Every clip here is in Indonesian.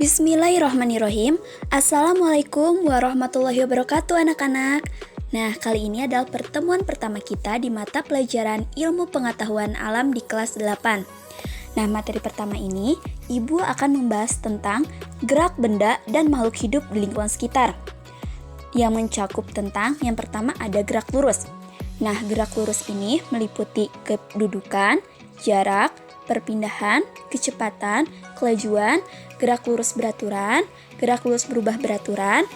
Bismillahirrahmanirrahim. Assalamualaikum warahmatullahi wabarakatuh anak-anak. Nah, kali ini adalah pertemuan pertama kita di mata pelajaran Ilmu Pengetahuan Alam di kelas 8. Nah, materi pertama ini, Ibu akan membahas tentang gerak benda dan makhluk hidup di lingkungan sekitar. Yang mencakup tentang, yang pertama ada gerak lurus. Nah, gerak lurus ini meliputi kedudukan, jarak, perpindahan, kecepatan, kelajuan, gerak lurus beraturan, gerak lurus berubah beraturan,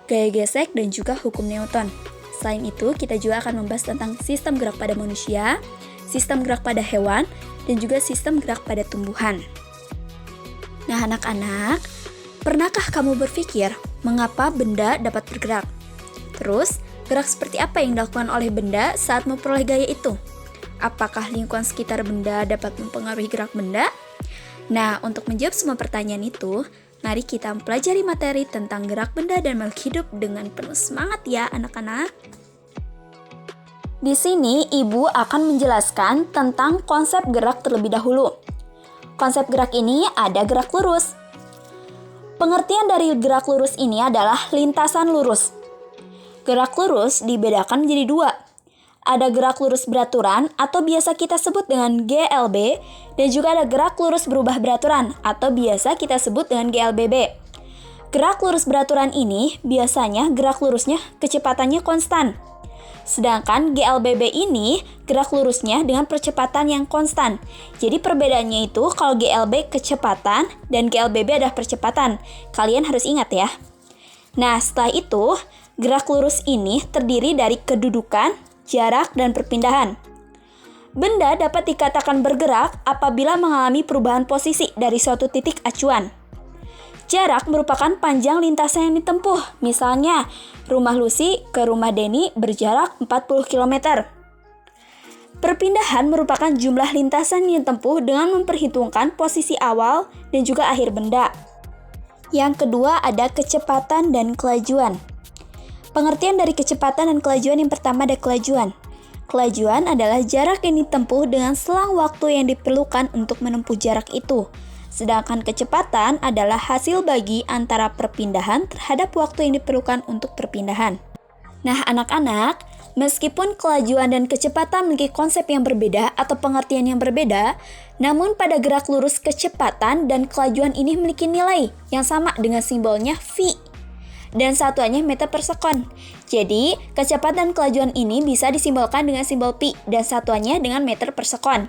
gaya gesek, dan juga hukum Newton. Selain itu, kita juga akan membahas tentang sistem gerak pada manusia, sistem gerak pada hewan, dan juga sistem gerak pada tumbuhan. Nah, anak-anak, pernahkah kamu berpikir mengapa benda dapat bergerak? Terus, gerak seperti apa yang dilakukan oleh benda saat memperoleh gaya itu? Apakah lingkungan sekitar benda dapat mempengaruhi gerak benda? Nah, untuk menjawab semua pertanyaan itu, mari kita mempelajari materi tentang gerak benda dan makhluk hidup dengan penuh semangat ya anak-anak. Di sini, Ibu akan menjelaskan tentang konsep gerak terlebih dahulu. Konsep gerak ini ada gerak lurus. Pengertian dari gerak lurus ini adalah lintasan lurus. Gerak lurus dibedakan menjadi dua. Ada gerak lurus beraturan atau biasa kita sebut dengan GLB, dan juga ada gerak lurus berubah beraturan atau biasa kita sebut dengan GLBB. Gerak lurus beraturan ini biasanya gerak lurusnya kecepatannya konstan. Sedangkan GLBB ini gerak lurusnya dengan percepatan yang konstan. Jadi perbedaannya itu kalau GLB kecepatan dan GLBB adalah percepatan. Kalian harus ingat ya. Nah, setelah itu gerak lurus ini terdiri dari kedudukan, jarak, dan perpindahan. Benda dapat dikatakan bergerak apabila mengalami perubahan posisi dari suatu titik acuan. Jarak merupakan panjang lintasan yang ditempuh. Misalnya, rumah Lucy ke rumah Denny berjarak 40 km. Perpindahan merupakan jumlah lintasan yang ditempuh dengan memperhitungkan posisi awal dan juga akhir benda. Yang kedua ada kecepatan dan kelajuan. Pengertian dari kecepatan dan kelajuan yang pertama ada kelajuan. Kelajuan adalah jarak yang ditempuh dengan selang waktu yang diperlukan untuk menempuh jarak itu. Sedangkan kecepatan adalah hasil bagi antara perpindahan terhadap waktu yang diperlukan untuk perpindahan. Nah, anak-anak, meskipun kelajuan dan kecepatan memiliki konsep yang berbeda atau pengertian yang berbeda, namun pada gerak lurus kecepatan dan kelajuan ini memiliki nilai yang sama dengan simbolnya V. Dan satuannya meter per sekon. Jadi, kecepatan dan kelajuan ini bisa disimbolkan dengan simbol pi dan satuannya dengan meter per sekon.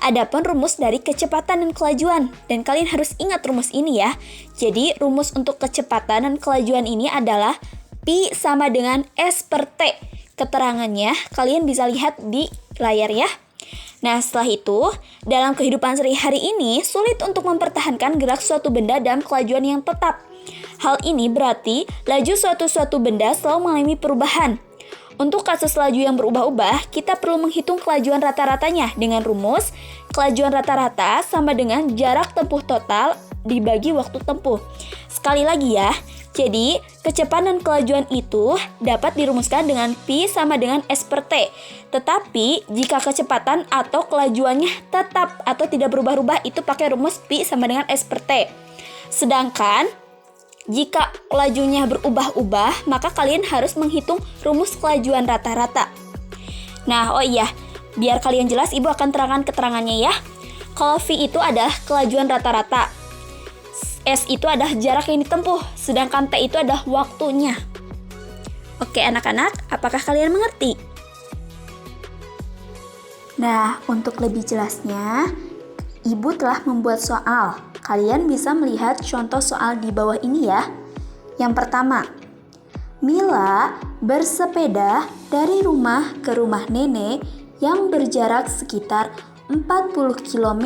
Adapun rumus dari kecepatan dan kelajuan, dan kalian harus ingat rumus ini ya. Jadi, rumus untuk kecepatan dan kelajuan ini adalah pi sama dengan S per T. Keterangannya kalian bisa lihat di layar ya. Nah, setelah itu, dalam kehidupan sehari-hari ini sulit untuk mempertahankan gerak suatu benda dalam kelajuan yang tetap. Hal ini berarti laju suatu benda selalu mengalami perubahan. Untuk kasus laju yang berubah-ubah, kita perlu menghitung kelajuan rata-ratanya dengan rumus kelajuan rata-rata sama dengan jarak tempuh total dibagi waktu tempuh. Sekali lagi ya, jadi kecepatan dan kelajuan itu dapat dirumuskan dengan pi sama dengan S per T. Tetapi jika kecepatan atau kelajuannya tetap atau tidak berubah-ubah itu pakai rumus pi sama dengan S per T. Sedangkan jika kelajuannya berubah-ubah, maka kalian harus menghitung rumus kelajuan rata-rata. Nah, oh iya, biar kalian jelas, Ibu akan terangkan keterangannya ya. Kalau V itu adalah kelajuan rata-rata, S itu adalah jarak yang ditempuh, sedangkan T itu adalah waktunya. Oke anak-anak, apakah kalian mengerti? Nah, untuk lebih jelasnya, Ibu telah membuat soal. Kalian bisa melihat contoh soal di bawah ini ya. Yang pertama, Mila bersepeda dari rumah ke rumah nenek yang berjarak sekitar 40 km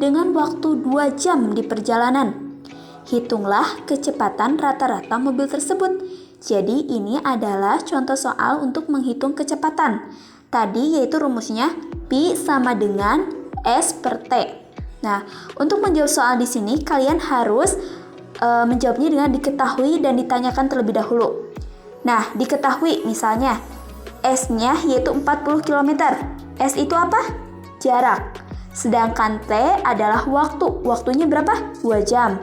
dengan waktu 2 jam di perjalanan. Hitunglah kecepatan rata-rata mobil tersebut. Jadi ini adalah contoh soal untuk menghitung kecepatan. Tadi yaitu rumusnya pi sama dengan S per T. Nah, untuk menjawab soal di sini, kalian harus menjawabnya dengan diketahui dan ditanyakan terlebih dahulu. Nah, diketahui misalnya, S-nya yaitu 40 km. S itu apa? Jarak. Sedangkan T adalah waktu. Waktunya berapa? 2 jam.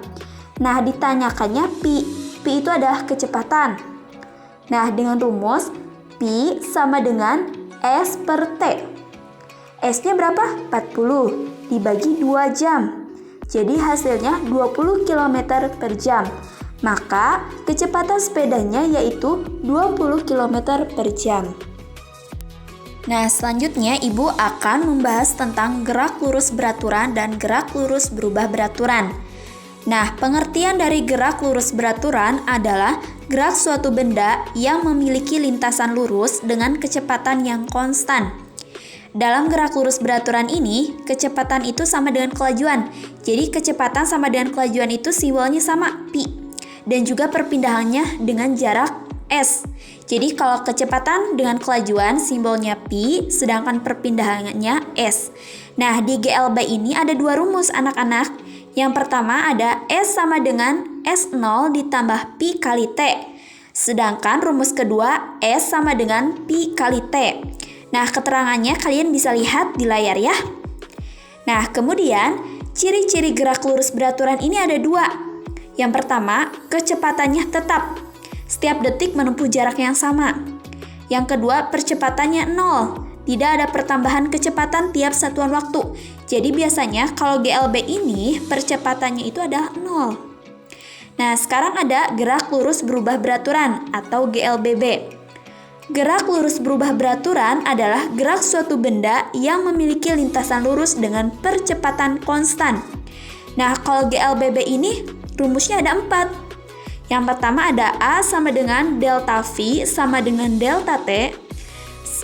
Nah, ditanyakannya pi. Pi itu adalah kecepatan. Nah, dengan rumus pi sama dengan S per T. S-nya berapa? 40 dibagi 2 jam. Jadi hasilnya 20 km per jam. Maka kecepatan sepedanya yaitu 20 km per jam. Nah, selanjutnya Ibu akan membahas tentang gerak lurus beraturan dan gerak lurus berubah beraturan. Nah, pengertian dari gerak lurus beraturan adalah gerak suatu benda yang memiliki lintasan lurus dengan kecepatan yang konstan. Dalam gerak lurus beraturan ini, kecepatan itu sama dengan kelajuan. Jadi, kecepatan sama dengan kelajuan itu simbolnya sama, pi. Dan juga perpindahannya dengan jarak s. Jadi, kalau kecepatan dengan kelajuan simbolnya pi, sedangkan perpindahannya s. Nah, di GLB ini ada dua rumus anak-anak. Yang pertama ada S sama dengan S0 ditambah pi kali T. Sedangkan rumus kedua S sama dengan pi kali T. Nah, keterangannya kalian bisa lihat di layar ya. Nah, kemudian ciri-ciri gerak lurus beraturan ini ada dua. Yang pertama, kecepatannya tetap. Setiap detik menempuh jarak yang sama. Yang kedua, percepatannya 0. Tidak ada pertambahan kecepatan tiap satuan waktu. Jadi biasanya kalau GLB ini percepatannya itu adalah 0. Nah, sekarang ada gerak lurus berubah beraturan atau GLBB. Gerak lurus berubah beraturan adalah gerak suatu benda yang memiliki lintasan lurus dengan percepatan konstan. Nah, kalau GLBB ini rumusnya ada 4. Yang pertama ada A sama dengan delta V sama dengan delta T.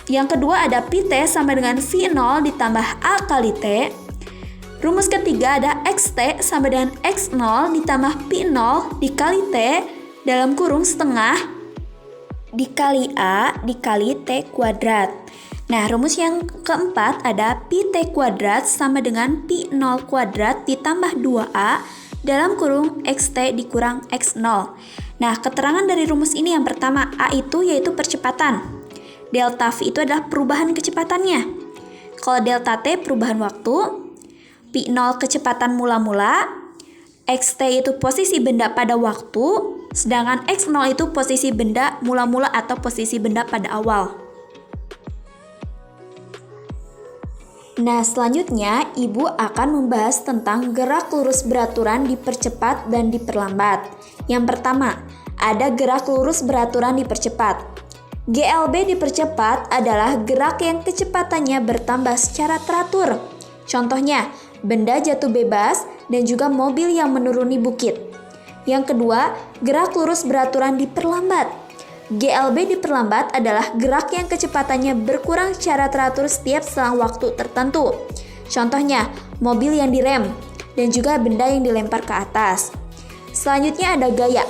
Yang kedua ada pi T sama dengan V0 ditambah A kali T. Rumus ketiga ada XT sama dengan X0 ditambah pi0 dikali T dalam kurung setengah dikali A dikali T kuadrat. Nah, rumus yang keempat ada pi T kuadrat sama dengan pi0 kuadrat ditambah 2A dalam kurung XT dikurang X0. Nah, keterangan dari rumus ini yang pertama, A itu yaitu percepatan. Delta V itu adalah perubahan kecepatannya. Kalau delta T perubahan waktu, pi0 kecepatan mula-mula, XT itu posisi benda pada waktu, sedangkan X0 itu posisi benda mula-mula atau posisi benda pada awal. Nah, selanjutnya Ibu akan membahas tentang gerak lurus beraturan dipercepat dan diperlambat. Yang pertama, ada gerak lurus beraturan dipercepat. GLB dipercepat adalah gerak yang kecepatannya bertambah secara teratur. Contohnya, benda jatuh bebas dan juga mobil yang menuruni bukit. Yang kedua, gerak lurus beraturan diperlambat. GLB diperlambat adalah gerak yang kecepatannya berkurang secara teratur setiap selang waktu tertentu. Contohnya, mobil yang direm dan juga benda yang dilempar ke atas. Selanjutnya ada gaya.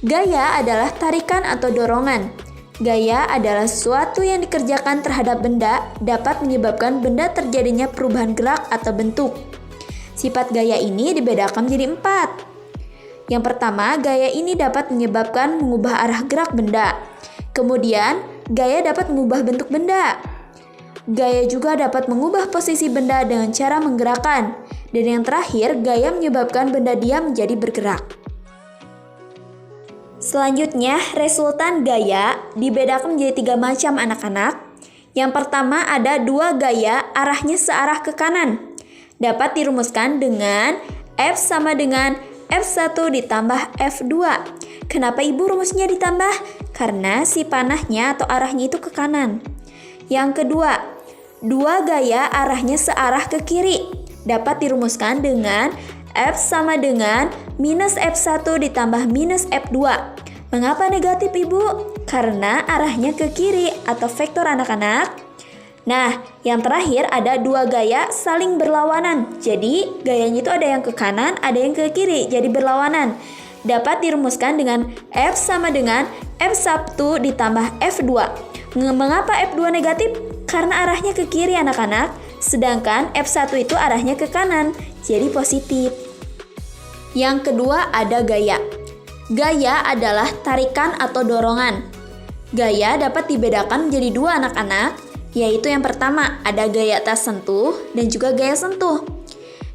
Gaya adalah tarikan atau dorongan. Gaya adalah sesuatu yang dikerjakan terhadap benda dapat menyebabkan benda terjadinya perubahan gerak atau bentuk. Sifat gaya ini dibedakan menjadi 4. Yang pertama, gaya ini dapat menyebabkan mengubah arah gerak benda. Kemudian, gaya dapat mengubah bentuk benda. Gaya juga dapat mengubah posisi benda dengan cara menggerakkan. Dan yang terakhir, gaya menyebabkan benda diam menjadi bergerak. Selanjutnya, resultan gaya dibedakan menjadi 3 macam anak-anak. Yang pertama ada 2 gaya arahnya searah ke kanan. Dapat dirumuskan dengan F sama dengan F1 ditambah F2. Kenapa Ibu rumusnya ditambah? Karena si panahnya atau arahnya itu ke kanan. Yang kedua, 2 gaya arahnya searah ke kiri. Dapat dirumuskan dengan F sama dengan minus F1 ditambah minus F2. Mengapa negatif Ibu? Karena arahnya ke kiri atau vektor anak-anak. Nah, yang terakhir ada 2 gaya saling berlawanan. Jadi, gayanya itu ada yang ke kanan, ada yang ke kiri, jadi berlawanan. Dapat dirumuskan dengan F sama dengan F1 ditambah F2. Mengapa F2 negatif? Karena arahnya ke kiri anak-anak, sedangkan F1 itu arahnya ke kanan, jadi positif. Yang kedua ada gaya. Gaya adalah tarikan atau dorongan. Gaya dapat dibedakan menjadi 2 anak-anak, yaitu yang pertama ada gaya tas sentuh dan juga gaya sentuh.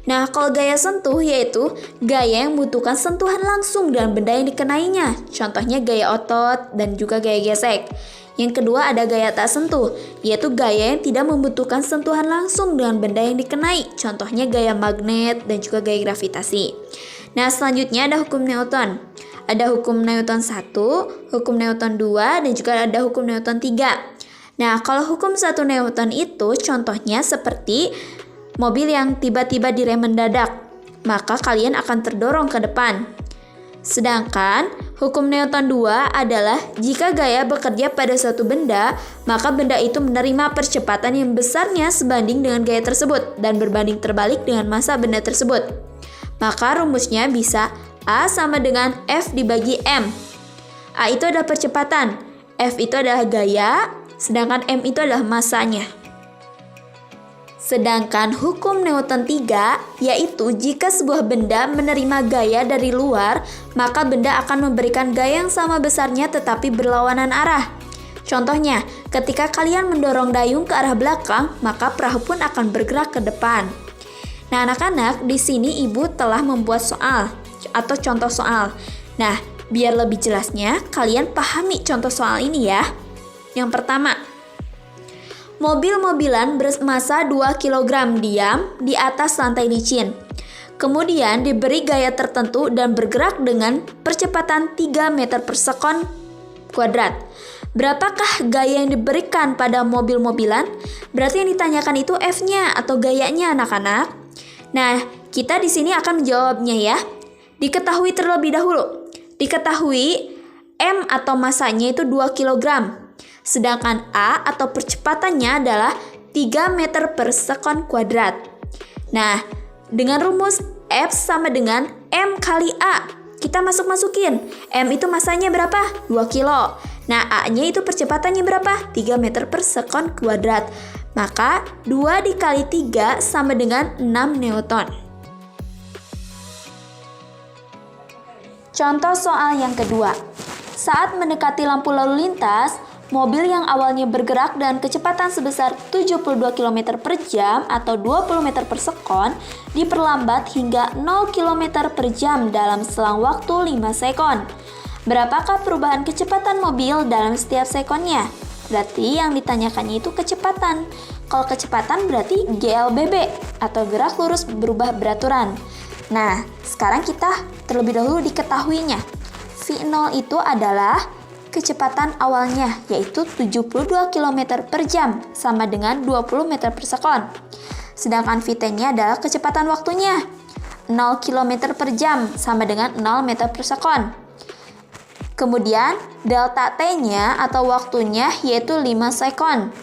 Nah, kalau gaya sentuh yaitu gaya yang membutuhkan sentuhan langsung dengan benda yang dikenainya. Contohnya gaya otot dan juga gaya gesek. Yang kedua ada gaya tak sentuh, yaitu gaya yang tidak membutuhkan sentuhan langsung dengan benda yang dikenai. Contohnya gaya magnet dan juga gaya gravitasi. Nah, selanjutnya ada hukum Newton. Ada hukum Newton 1, hukum Newton 2, dan juga ada hukum Newton 3. Nah, kalau hukum 1 Newton itu contohnya seperti mobil yang tiba-tiba direm mendadak, maka kalian akan terdorong ke depan. Sedangkan hukum Newton 2 adalah jika gaya bekerja pada suatu benda, maka benda itu menerima percepatan yang besarnya sebanding dengan gaya tersebut dan berbanding terbalik dengan massa benda tersebut. Maka rumusnya bisa A sama dengan F dibagi M. A itu adalah percepatan, F itu adalah gaya, sedangkan M itu adalah massanya. Sedangkan hukum Newton 3, yaitu jika sebuah benda menerima gaya dari luar, maka benda akan memberikan gaya yang sama besarnya tetapi berlawanan arah. Contohnya, ketika kalian mendorong dayung ke arah belakang, maka perahu pun akan bergerak ke depan. Nah, anak-anak, di sini ibu telah membuat soal atau contoh soal. Nah, biar lebih jelasnya, kalian pahami contoh soal ini ya. Yang pertama, mobil-mobilan bermassa 2 kg diam di atas lantai licin. Kemudian diberi gaya tertentu dan bergerak dengan percepatan 3 meter per sekon kuadrat. Berapakah gaya yang diberikan pada mobil-mobilan? Berarti yang ditanyakan itu F-nya atau gayanya, anak-anak. Nah, kita di sini akan menjawabnya ya. Diketahui terlebih dahulu. Diketahui M atau massanya itu 2 kg. Sedangkan A atau percepatannya adalah 3 meter per sekon kuadrat. Nah, dengan rumus F sama dengan M kali A, kita masukin. M itu massanya berapa? 2 kilo. Nah, A-nya itu percepatannya berapa? 3 meter per sekon kuadrat. Maka 2 dikali 3 sama dengan 6 Newton. Contoh soal yang kedua. Saat mendekati lampu lalu lintas, mobil yang awalnya bergerak dengan kecepatan sebesar 72 km per jam atau 20 meter per sekon diperlambat hingga 0 km per jam dalam selang waktu 5 sekon. Berapakah perubahan kecepatan mobil dalam setiap sekonnya? Berarti yang ditanyakannya itu kecepatan. Kalau kecepatan berarti GLBB atau gerak lurus berubah beraturan. Nah, sekarang kita terlebih dahulu diketahuinya. V0 itu adalah kecepatan awalnya, yaitu 72 km per jam, sama dengan 20 meter per sekon. Sedangkan Vt-nya adalah kecepatan waktunya, 0 km per jam, sama dengan 0 meter per sekon. Kemudian, delta T-nya atau waktunya yaitu 5 sekon.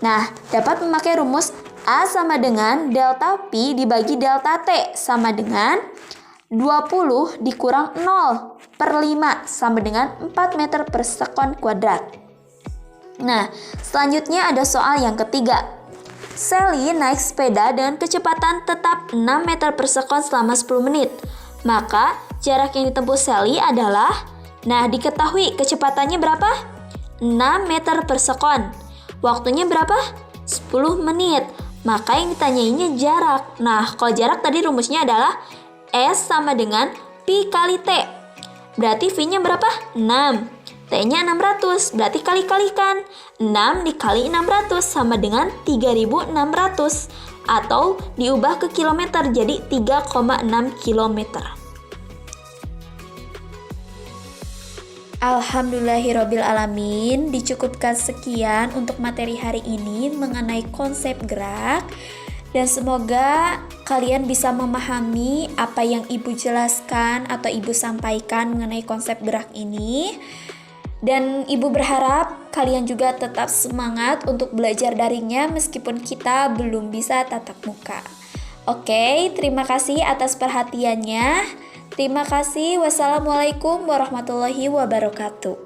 Nah, dapat memakai rumus A sama dengan delta Pi dibagi delta T, sama dengan 20 dikurang 0 per 5 sama dengan 4 meter per sekon kuadrat. Nah, selanjutnya ada soal yang ketiga. Sally naik sepeda dengan kecepatan tetap 6 meter per sekon selama 10 menit. Maka, jarak yang ditempuh Sally adalah, nah diketahui kecepatannya berapa? 6 meter per sekon. Waktunya berapa? 10 menit. Maka yang ditanyainya jarak. Nah, kalau jarak tadi rumusnya adalah S sama dengan Pi kali T. Berarti V-nya berapa? 6. T-nya 600. Berarti kali-kalikan. 6 dikali 600 sama dengan 3.600. Atau diubah ke kilometer jadi 3,6 kilometer. Alhamdulillahirrabbilalamin, dicukupkan sekian untuk materi hari ini mengenai konsep gerak. Dan semoga kalian bisa memahami apa yang ibu jelaskan atau ibu sampaikan mengenai konsep gerak ini. Dan ibu berharap kalian juga tetap semangat untuk belajar darinya meskipun kita belum bisa tatap muka. Oke, terima kasih atas perhatiannya. Terima kasih. Wassalamualaikum warahmatullahi wabarakatuh.